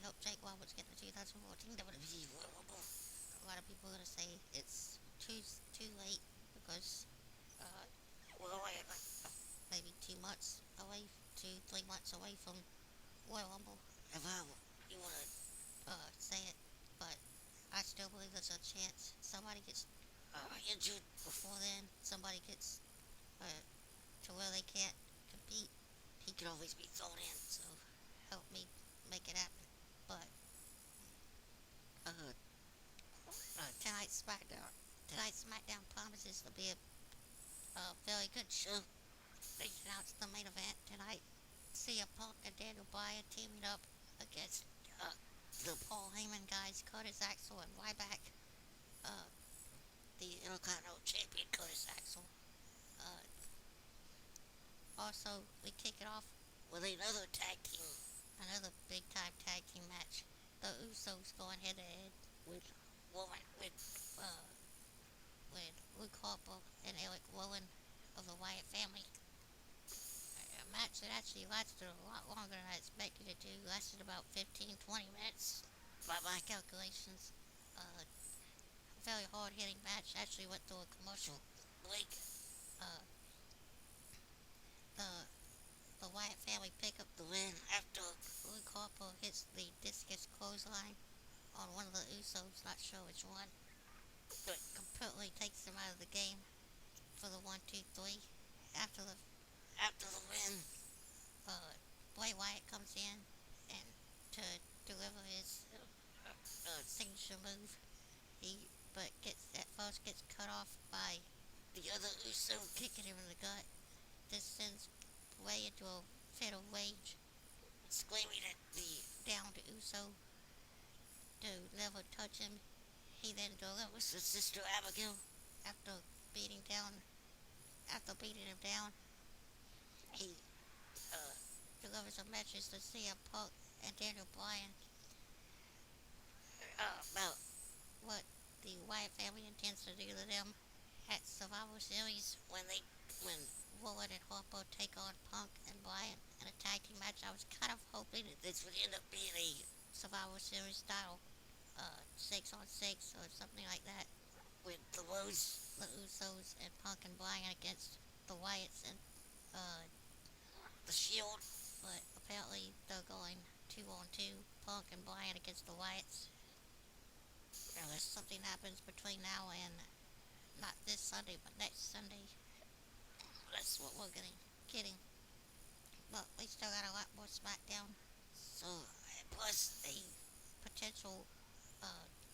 helped Jake Roberts get the 2014 WWE Royal Rumble. A lot of people are gonna say it's too late because we're only like maybe 2 months away, 2 3 months away from Royal Rumble. If you wanna say it, but I still believe there's a chance somebody gets injured before then. Somebody gets to where they can't compete. He can always be thrown in. So help me make it happen. But tonight's SmackDown promises to be a very good show. They announced the main event tonight. CM Punk and Daniel Bryan teaming up against the Paul Heyman guys, Curtis Axel and Ryback. Uh, the Intercontinental Champion Curtis Axel. Uh, Also, we kick it off with another big time tag team match. The Usos going head to head with uh, with Luke Harper and Eric Rowan of the Wyatt family. A match that actually lasted a lot longer than I expected it to. Lasted about 15-20 minutes by my calculations. Very hard hitting match. Actually went through a commercial break. Uh, the the Wyatt family pick up the win after Luke Harper hits the discus clothesline on one of the Usos, not sure which one, but completely takes them out of the game for the 1-2-3. After the win, Bray Wyatt comes in and to deliver his signature move. He but gets cut off by the other Uso kicking him in the gut. This sends Bray into a fit of rage, screaming at the downed Uso to never touch him. He then delivers to Sister Abigail after beating down after beating him down. He delivers a message to CM Punk and Daniel Bryan about what the Wyatt family intends to do to them at Survivor Series when Rowan and Harper take on Punk and Bryan in a tag team match. I was kind of hoping that this would end up being a Survivor Series style 6-on-6 or something like that with the Usos and Punk and Bryan against the Wyatts and the Shield. But apparently they're going 2-on-2, Punk and Bryan against the Wyatts. Unless something happens between now and not this Sunday, but next Sunday. That's what we're getting. But we still got a lot more SmackDown. So, plus a potential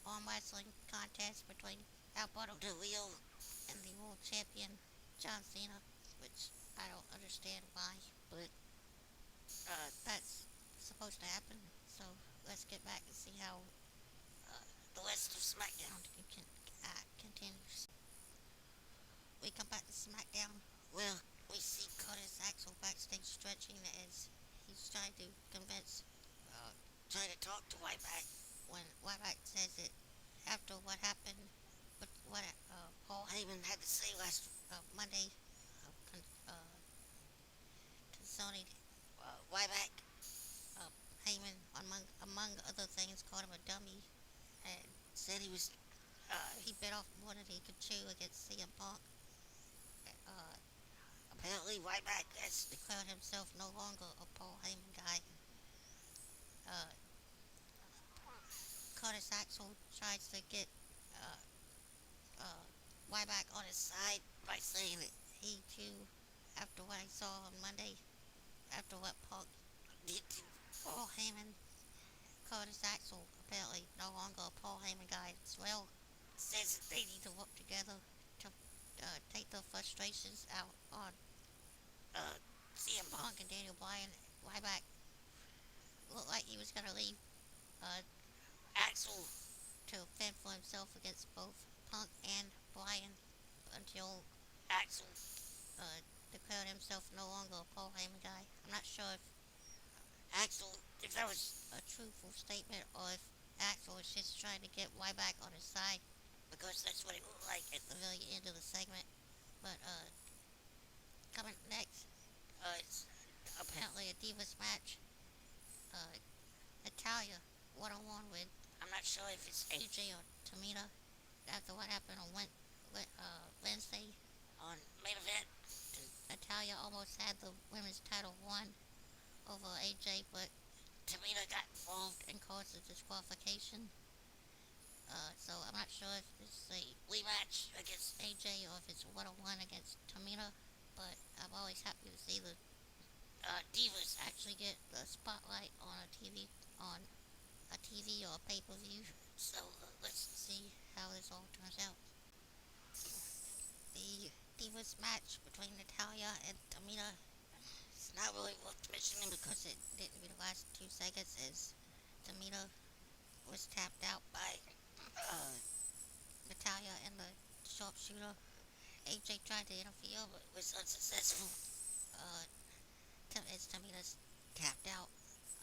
arm wrestling contest between Alberto Del Rio and the world champion John Cena, which I don't understand why, but that's supposed to happen. So let's get back and see how the rest of SmackDown continues. We come back to SmackDown. Well, we see Curtis Axel backstage stretching as he's trying to talk to Ryback when Ryback says that after what happened, what Paul Heyman had to say last Monday concerning Ryback, Heyman, among other things, called him a dummy and said he bit off more than he could chew against CM Punk. Apparently, Ryback has declared himself no longer a Paul Heyman guy. Uh, Curtis Axel tries to get uh, uh, Ryback on his side by saying that he too, after what I saw on Monday, after what Punk did to Paul Heyman, Curtis Axel, apparently no longer a Paul Heyman guy as well, says that they need to work together to take their frustrations out on CM Punk and Daniel Bryan. Ryback looked like he was going to leave Axel to fend for himself against both Punk and Bryan until Axel declared himself no longer a Paul Heyman guy. I'm not sure if that was a truthful statement or if Axel was just trying to get Ryback on his side because that's what it looked like at the very end of the segment. But coming next, it's apparently a Divas match. Natalia one-on-one with, I'm not sure if it's AJ or Tamina, after what happened on Wednesday on main event. Natalia almost had the women's title won over AJ, but Tamina got involved and caused a disqualification. So I'm not sure if it's a rematch against AJ or if it's one-on-one against Tamina. But I'm always happy to see the divas actually get the spotlight on a TV or a pay-per-view. So let's see how this all turns out. The divas match between Natalia and Tamina, it's not really worth mentioning because it didn't even last 2 seconds as Tamina was tapped out by uh, Natalia and the sharpshooter. AJ tried to interfere but was unsuccessful. Uh, as Tamina's tapped out.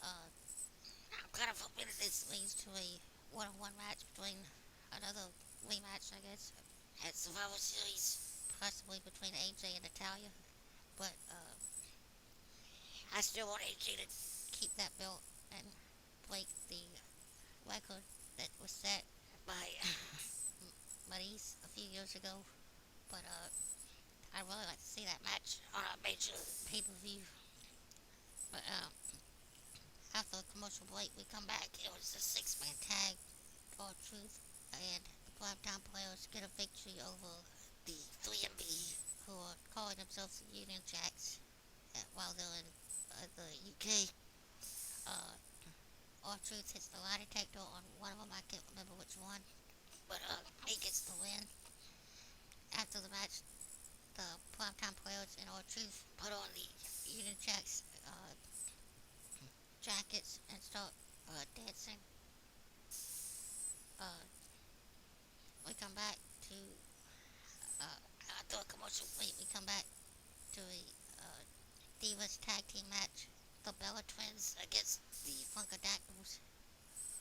I'm kind of hoping that this leads to a one-on-one match between another rematch, I guess, at Survivor Series, possibly between AJ and Natalia. But I still want AJ to keep that belt and break the record that was set by Maurice a few years ago. But I'd really like to see that match on a major pay-per-view. But after a commercial break, we come back. It was a six-man tag, for Truth, and the Primetime Players get a victory over the 3MB, who are calling themselves the Union Jacks while they're in the UK. Uh, Truth hits the lie detector on one of them. I can't remember which one, but he gets the win. After the match, the Primetime Players and Truth put on the Union Jacks jackets and start dancing. Uh, we come back to after a commercial break. We come back to a Divas tag team match. The Bella Twins against the Funkadactyls.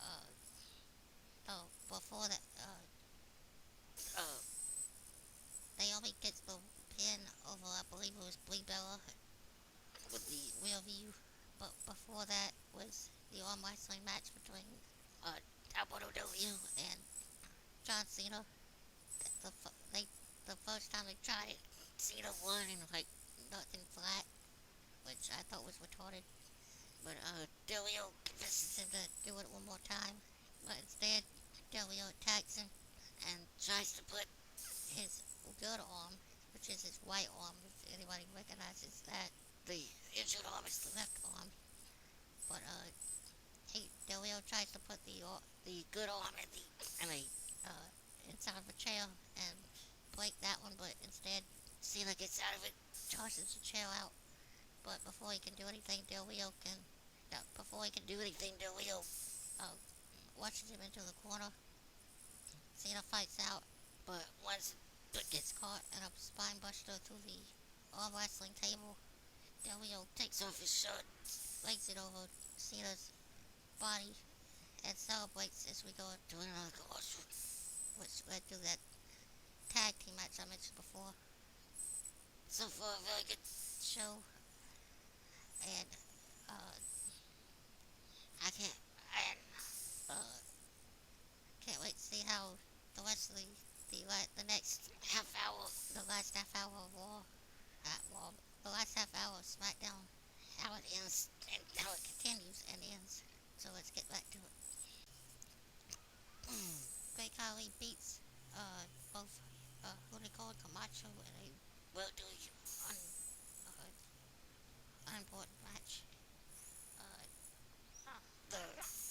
Uh, so before that, uh, Naomi gets the pin over, I believe it was Brie Bella with the rear view. But before that was the arm wrestling match between Alberto Del Rio and John Cena. The, they, the first time they tried it, Cena won and like nothing flat, which I thought was retarded. But Del Rio convinces him to do it one more time. But instead, Del Rio attacks him and tries to put his good arm, which is his right arm, if anybody recognizes that. The injured arm is the left arm. But Del Rio tries to put the good arm in a inside of a chair and break that one, but instead Cena gets out of it, tosses the chair out. But before he can do anything, Del Rio uh, rushes him into the corner. Cena fights out, but once it gets caught in a spine buster through the arm wrestling table, Del Rio takes off his shirt, lays it over Cena's body, and celebrates as we go to another commercial, which led to that tag team match I mentioned before. So far, a very good show, and I uh, can't wait to see how the rest of the next half hour, the last half hour of the last half hour of SmackDown, how it ends and how it continues and ends. So let's get back to it. Great Khali beats both who they call Camacho in a well-doing unimportant match. Uh, the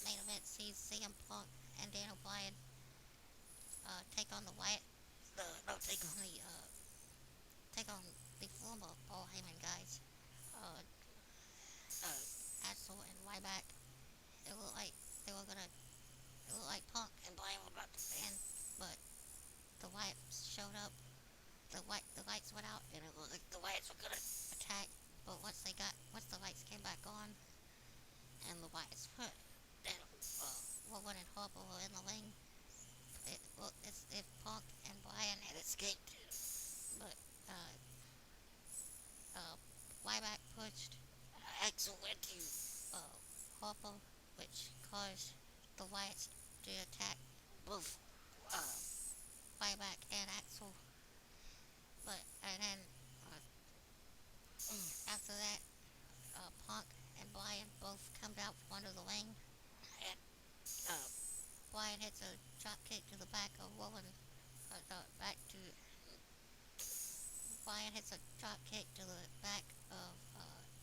main event sees CM Punk and Daniel Bryan take on the Wyatt. No, take on the former Paul Heyman guys. Uh, Axel and Ryback. It looked like they were gonna. It looked like Punk and Bryan were about to win, but the Wyatts showed up. The lights went out, and it looked like the Wyatts were gonna attack. But once the lights came back on, and the Wyatts put and Rowan and Harper were in the ring, it looked as if Punk and Bryan had escaped. But Ryback pushed Axel into Harper, which caused the Wyatts to attack both uh, Ryback and Axel. But and then after that, Punk and Brian both come out from under the ring, and uh, Brian hits a drop kick to the back of Rowan. Back to Brian hits a drop kick to the back of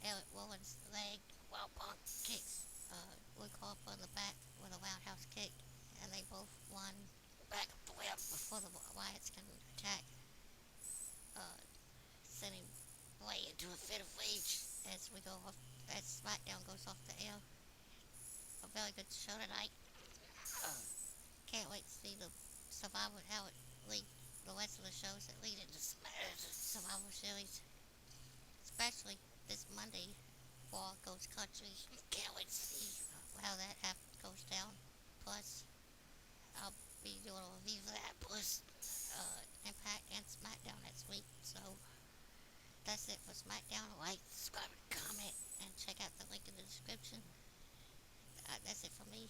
Eric Rowan's leg, while Punk kicks Luke Harper in the back with a roundhouse kick, and they both won back up the web before the Wyatts can attack, uh, sending Bray into a fit of rage as SmackDown goes off the air. A very good show tonight. Uh, can't wait to see the Survivor how it lead the rest of the shows that lead into Survivor Series, especially this Monday. Raw goes country. Can't wait to see how that goes down. Plus, I'll be doing a review of that. Plus, Impact and SmackDown next week. So that's it for SmackDown. Like, subscribe, comment, and check out the link in the description. That's it for me.